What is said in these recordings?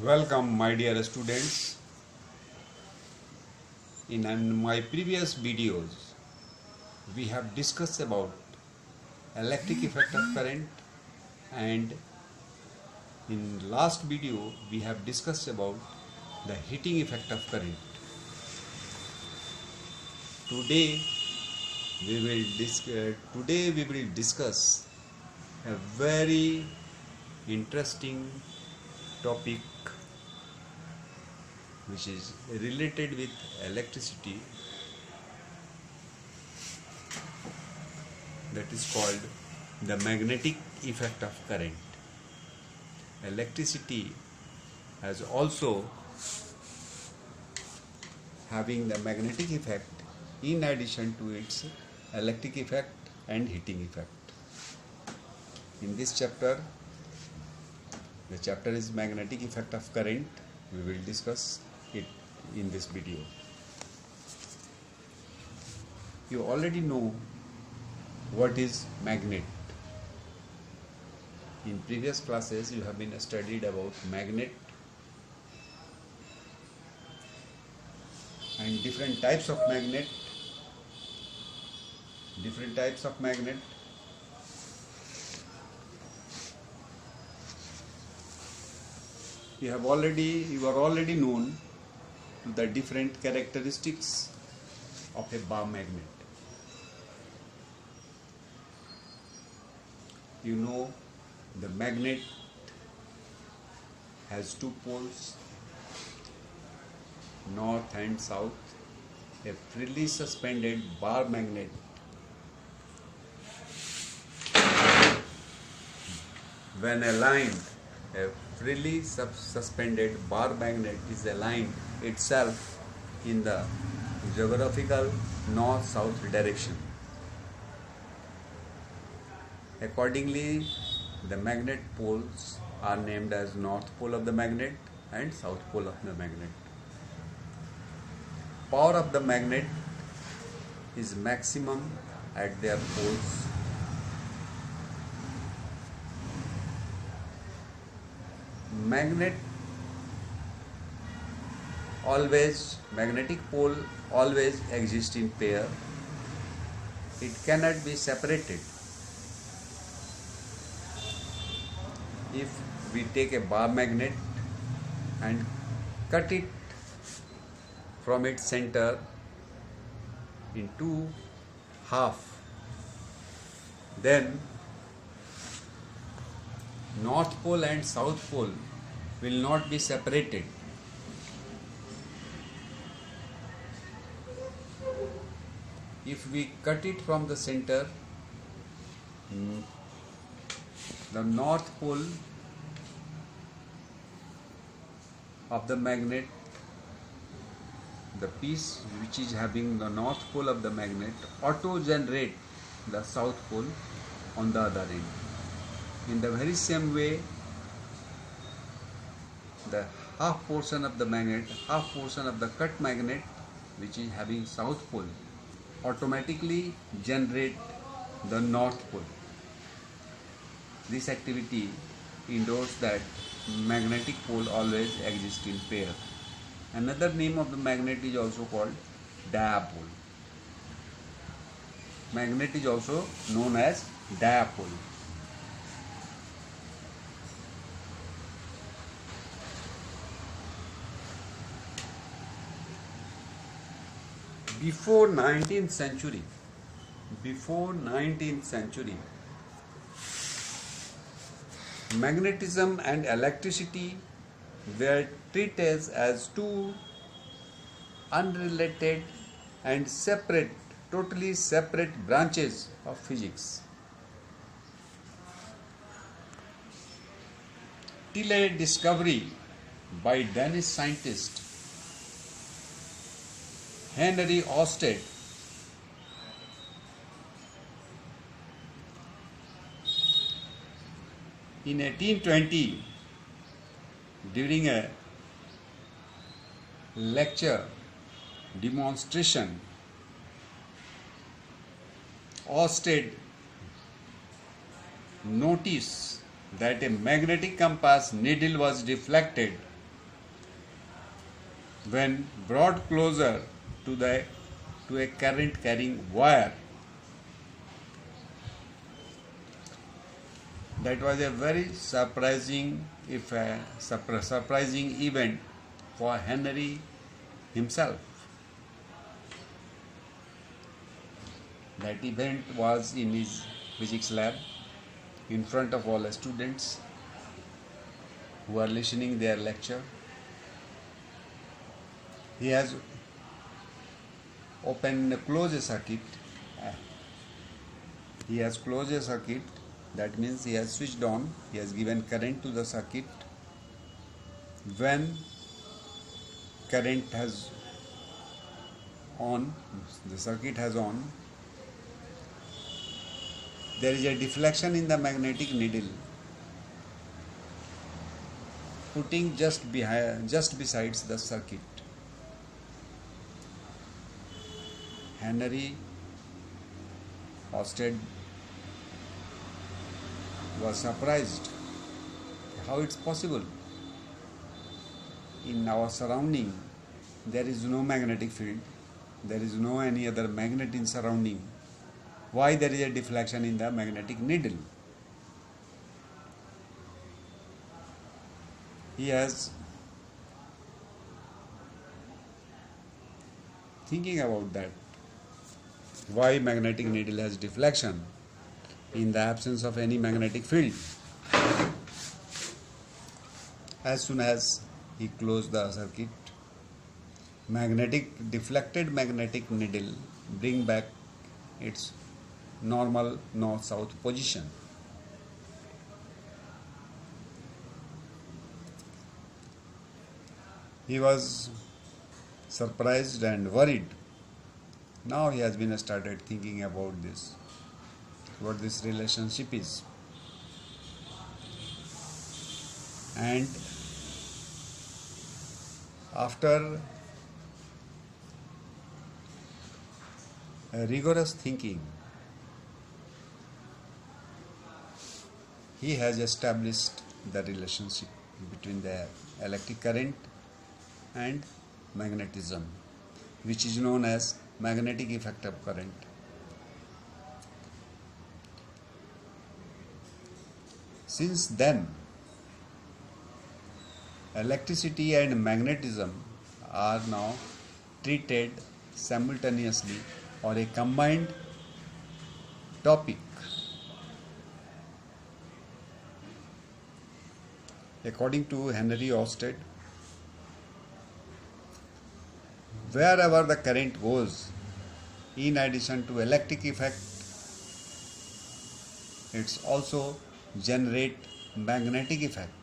Welcome, my dear students. In my previous videos, we have discussed about electric effect of current, and in last video we have discussed about the heating effect of current. Today we will discuss a very interesting topic which is related with electricity, that is called the magnetic effect of current. Electricity has also having the magnetic effect in addition to its electric effect and heating effect. In this chapter, the chapter is magnetic effect of current. We will discuss it in this video. You already know what is magnet. In previous classes you have been studied about magnet and different types of magnet. You are already known to the different characteristics of a bar magnet. You know the magnet has two poles, north and south. A freely suspended bar magnet when aligned, a freely suspended bar magnet is aligned itself in the geographical north-south direction. Accordingly, the magnet poles are named as north pole of the magnet and south pole of the magnet. Power of the magnet is maximum at their poles. Magnetic pole always exists in pair. It cannot be separated. If we take a bar magnet and cut it from its center into half, then north pole and south pole will not be separated. If we cut it from the center, the north pole of the magnet, the piece which is having the north pole of the magnet, auto generate the south pole on the other end. In the very same way, the half portion of the magnet, half portion of the cut magnet which is having south pole, automatically generate the north pole. This activity endorses that magnetic pole always exists in pair. Another name of the magnet is also called dipole. Magnet is also known as dipole. Before 19th century, magnetism and electricity were treated as two unrelated and totally separate branches of physics. Till a discovery by Danish scientist Henry Oersted in 1820, during a lecture demonstration, Oersted noticed that a magnetic compass needle was deflected when brought closer to a current carrying wire. That was a very surprising event for Henry himself. That event was in his physics lab in front of all the students who are listening their lecture. He has closed a circuit. He has closed a circuit. That means he has switched on. He has given current to the circuit. When current has on, the circuit has on, there is a deflection in the magnetic needle, putting just besides the circuit. Henry Oersted was surprised how it's possible. In our surrounding, there is no magnetic field, there is no any other magnet in surrounding. Why there is a deflection in the magnetic needle? He has thinking about that. Why magnetic needle has deflection in the absence of any magnetic field? As soon as he closed the circuit, deflected magnetic needle bring back its normal north-south position. He was surprised and worried. Now he has been started thinking about this, what this relationship is. And after a rigorous thinking, he has established the relationship between the electric current and magnetism, which is known as magnetic effect of current. Since then, electricity and magnetism are now treated simultaneously or a combined topic. According to Henry Oersted, wherever the current goes, in addition to electric effect, it's also generate magnetic effect,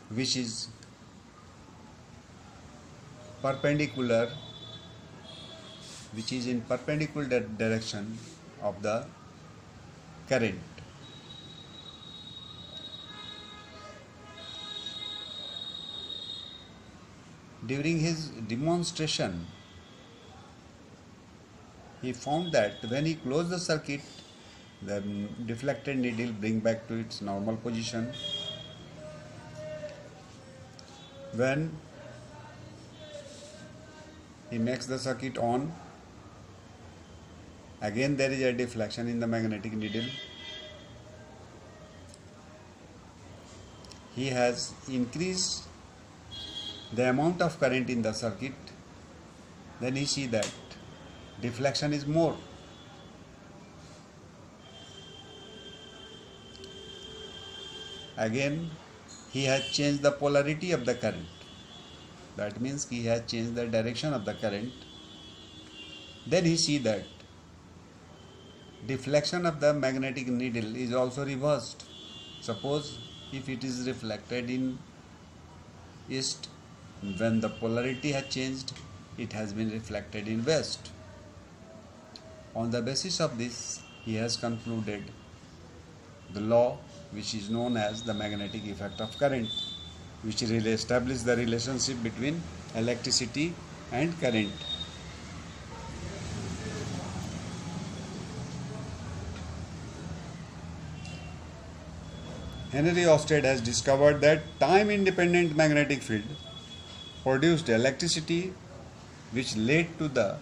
which is perpendicular, which is in perpendicular direction of the current. During his demonstration, he found that when he closed the circuit, the deflected needle bring back to its normal position. When he makes the circuit on, again there is a deflection in the magnetic needle. He has increased the amount of current in the circuit. Then he see that deflection is more. Again, he has changed the polarity of the current. That means he has changed the direction of the current. Then he see that deflection of the magnetic needle is also reversed. Suppose if it is reflected in east, when the polarity has changed, it has been reflected in west. On the basis of this, he has concluded the law which is known as the magnetic effect of current, which really establishes the relationship between electricity and current. Henry Oersted has discovered that time-independent magnetic field produced electricity, which led to the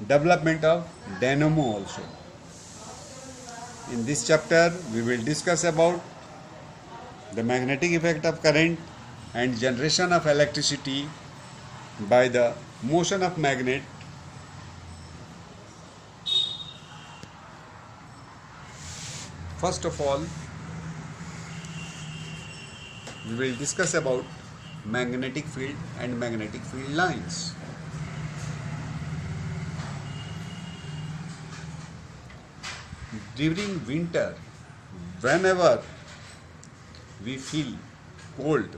development of dynamo also. In this chapter, we will discuss about the magnetic effect of current and generation of electricity by the motion of magnet. First of all, we will discuss about magnetic field and magnetic field lines. During winter, whenever we feel cold,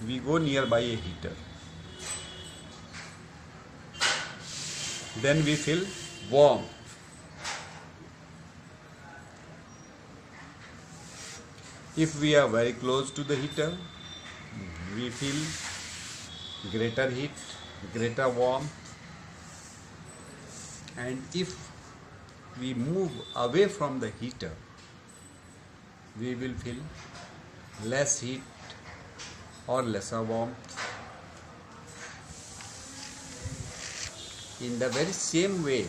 we go nearby a heater. Then we feel warm. If we are very close to the heater, we feel greater heat, greater warmth. And if we move away from the heater, we will feel less heat or lesser warmth. In the very same way,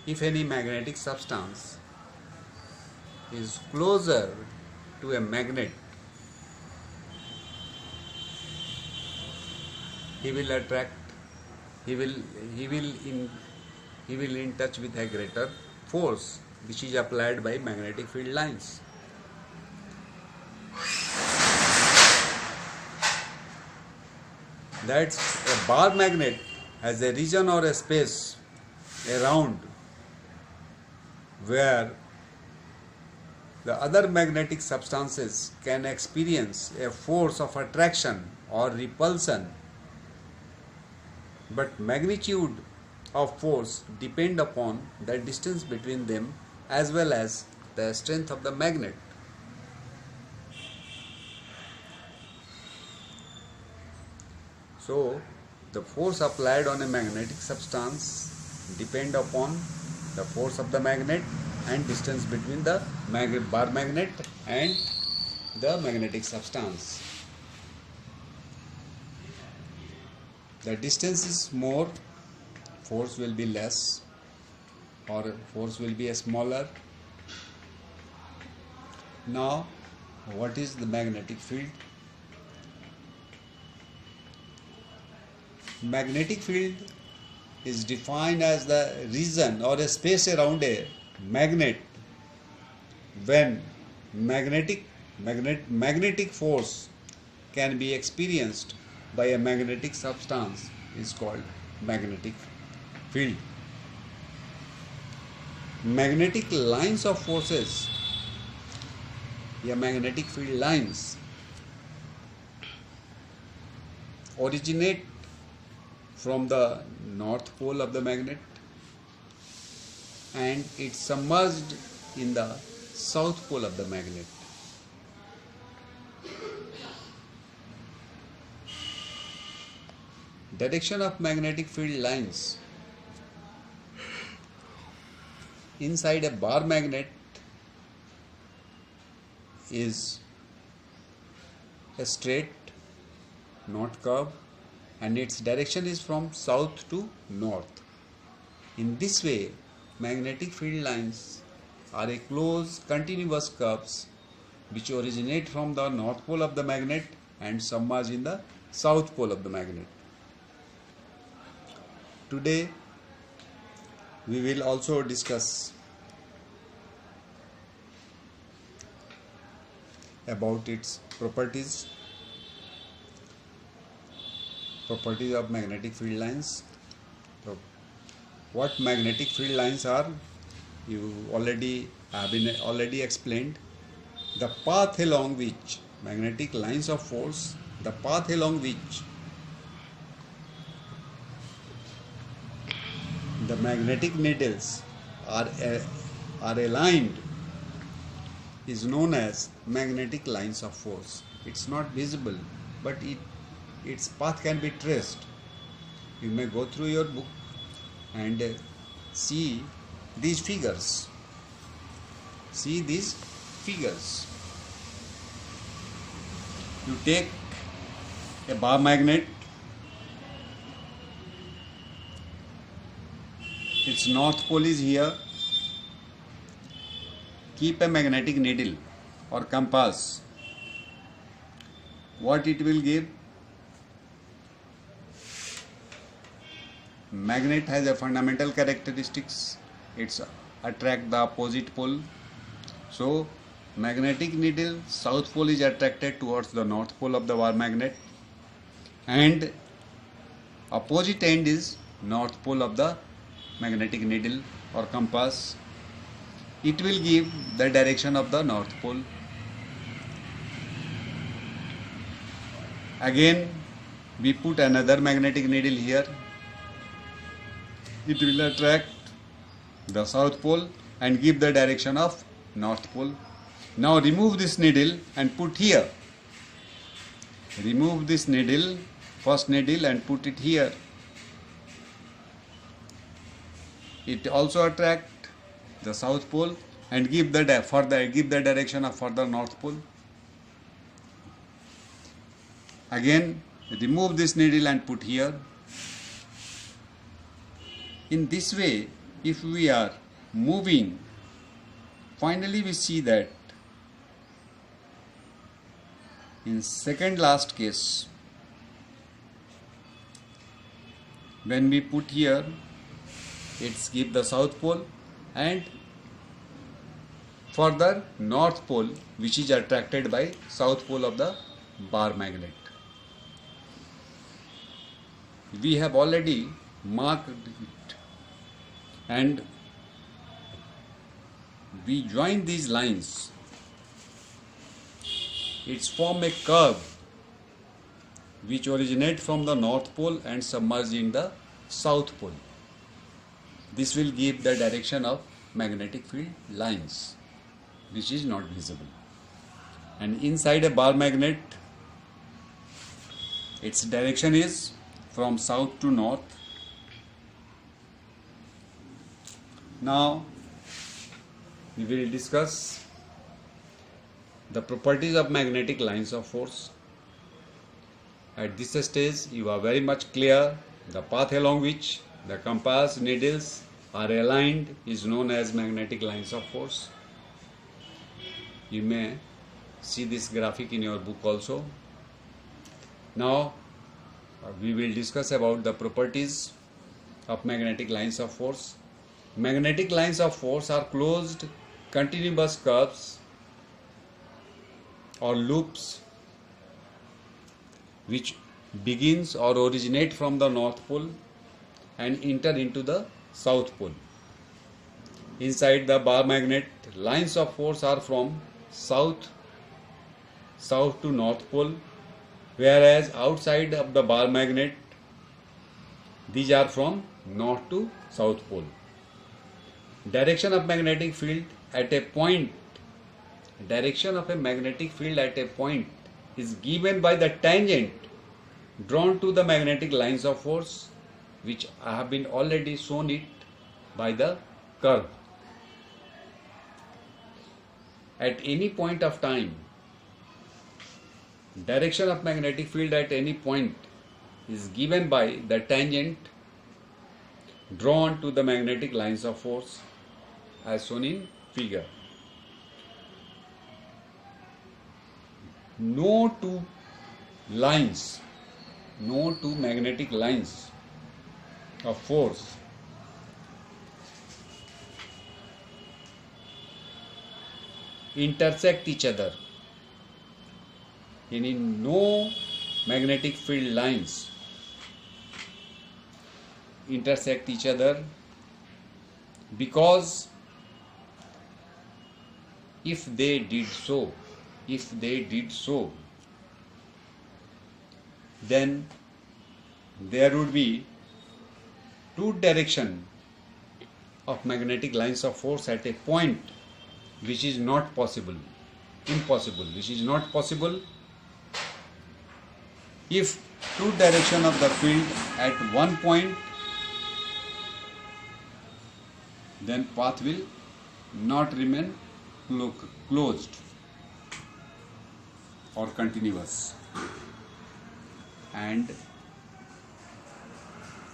if any magnetic substance is closer to a magnet, he will attract, he will in touch with a greater force which is applied by magnetic field lines. That's a bar magnet has a region or a space around where the other magnetic substances can experience a force of attraction or repulsion, but magnitude of force depend upon the distance between them as well as the strength of the magnet. So, the force applied on a magnetic substance depend upon the force of the magnet and distance between the bar magnet and the magnetic substance. The distance is more, force will be less, or force will be smaller. Now, what is the magnetic field? Magnetic field is defined as the region or a space around a magnet when magnetic force can be experienced by a magnetic substance is called magnetic field. Magnetic lines of forces, magnetic field lines, originate from the north pole of the magnet and it's submerged in the south pole of the magnet. Direction of magnetic field lines. Inside a bar magnet is a straight, not curve, and its direction is from south to north. In this way, magnetic field lines are a closed continuous curves which originate from the north pole of the magnet and submerge in the south pole of the magnet. Today we will also discuss about its properties of magnetic field lines. So, what magnetic field lines are, you have been already explained. The path along which magnetic lines of force, the path along which the magnetic needles are aligned is known as magnetic lines of force. It's not visible, but its path can be traced. You may go through your book and see these figures. See these figures. You take a bar magnet, its north pole is here. Keep a magnetic needle or compass. What it will give? Magnet has a fundamental characteristics. It's attract the opposite pole. So magnetic needle south pole is attracted towards the north pole of the bar magnet, and opposite end is north pole of the magnetic needle or compass. It will give the direction of the north pole. Again we put another magnetic needle here. It will attract the south pole and give the direction of north pole. Now remove this needle and put here. Remove this needle, first needle, and put it here. It also attract the south pole and give the direction of further north pole. Again remove this needle and put here. In this way, if we are moving, finally we see that in second last case, when we put here, it's give the south pole and further north pole, which is attracted by south pole of the bar magnet. We have already marked it, and we join these lines. It's form a curve which originate from the north pole and submerge in the south pole. This will give the direction of magnetic field lines, which is not visible. And inside a bar magnet, its direction is from south to north. Now we will discuss the properties of magnetic lines of force. At this stage you are very much clear. The path along which the compass needles are aligned is known as magnetic lines of force. You may see this graphic in your book also. Now we will discuss about the properties of magnetic lines of force. Magnetic lines of force are closed continuous curves or loops which begins or originate from the north pole and enter into the south pole. Inside the bar magnet, lines of force are from south to north pole, whereas outside of the bar magnet these are from north to south pole. Direction of magnetic field at a point is given by the tangent drawn to the magnetic lines of force, which I have been already shown it by the curve. At any point of time, direction of magnetic field at any point is given by the tangent drawn to the magnetic lines of force, as shown in figure. No two magnetic lines of force intersect each other. No magnetic field lines intersect each other, because if they did so, then there would be two direction of magnetic lines of force at a point, which is not possible, which is not possible if two direction of the field at one point then path will not remain closed or continuous. And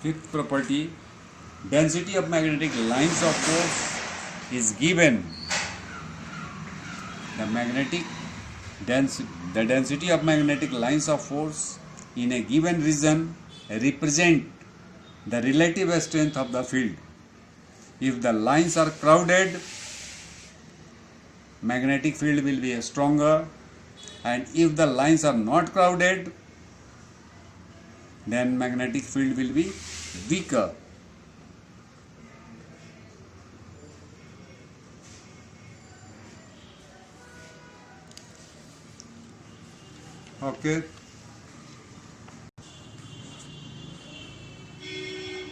fifth property, density of magnetic lines of force is given. The density of magnetic lines of force in a given region represent the relative strength of the field. If the lines are crowded, magnetic field will be stronger, and if the lines are not crowded, then magnetic field will be weaker. Okay.